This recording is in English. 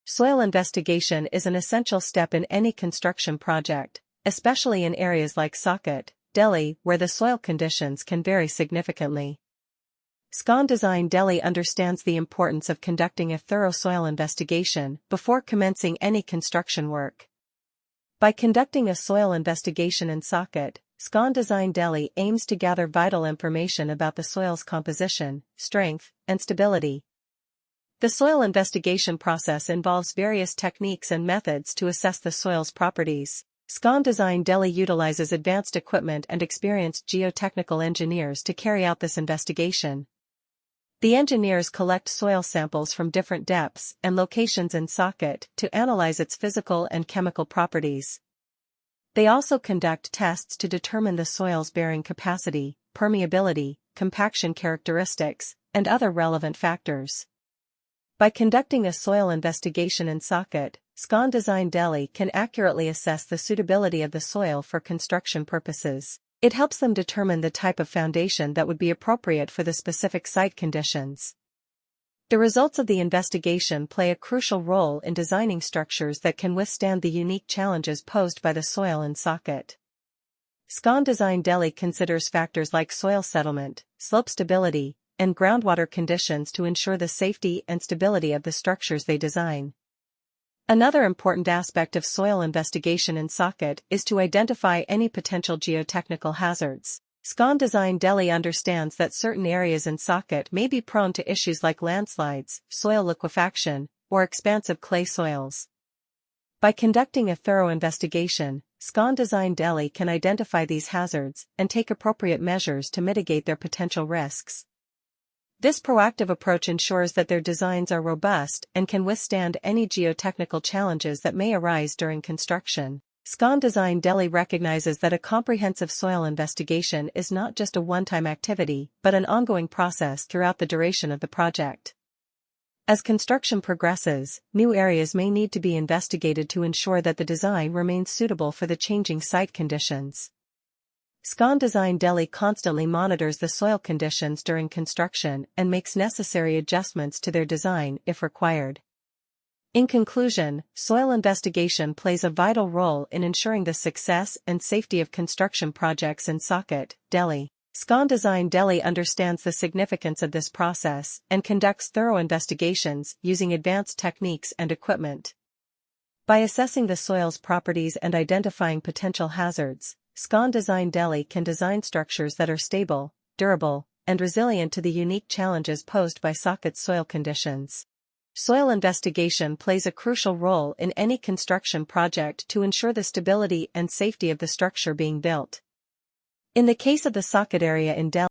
Soil investigation is an essential step in any construction project, especially in areas like Saket, Delhi, where the soil conditions can vary significantly. Scon Design Delhi understands the importance of conducting a thorough soil investigation before commencing any construction work. By conducting a soil investigation in Saket, Scon Design Delhi aims to gather vital information about the soil's composition, strength, and stability. The soil investigation process involves various techniques and methods to assess the soil's properties. Scon Design Delhi utilizes advanced equipment and experienced geotechnical engineers to carry out this investigation. The engineers collect soil samples from different depths and locations in Saket to analyze its physical and chemical properties. They also conduct tests to determine the soil's bearing capacity, permeability, compaction characteristics, and other relevant factors. By conducting a soil investigation in Saket, Scon Design Delhi can accurately assess the suitability of the soil for construction purposes. It helps them determine the type of foundation that would be appropriate for the specific site conditions. The results of the investigation play a crucial role in designing structures that can withstand the unique challenges posed by the soil in Saket. Scon Design Delhi considers factors like soil settlement, slope stability, and groundwater conditions to ensure the safety and stability of the structures they design. Another important aspect of soil investigation in Saket is to identify any potential geotechnical hazards. Scon Design Delhi understands that certain areas in Saket may be prone to issues like landslides, soil liquefaction, or expansive clay soils. By conducting a thorough investigation, Scon Design Delhi can identify these hazards and take appropriate measures to mitigate their potential risks. This proactive approach ensures that their designs are robust and can withstand any geotechnical challenges that may arise during construction. Scon Design Delhi recognizes that a comprehensive soil investigation is not just a one-time activity but an ongoing process throughout the duration of the project. As construction progresses, new areas may need to be investigated to ensure that the design remains suitable for the changing site conditions. Scon Design Delhi constantly monitors the soil conditions during construction and makes necessary adjustments to their design if required. In conclusion, soil investigation plays a vital role in ensuring the success and safety of construction projects in Saket, Delhi. Scon Design Delhi understands the significance of this process and conducts thorough investigations using advanced techniques and equipment. By assessing the soil's properties and identifying potential hazards, Scon Design Delhi can design structures that are stable, durable, and resilient to the unique challenges posed by Saket's soil conditions. Soil investigation plays a crucial role in any construction project to ensure the stability and safety of the structure being built. In the case of the Saket area in Delhi,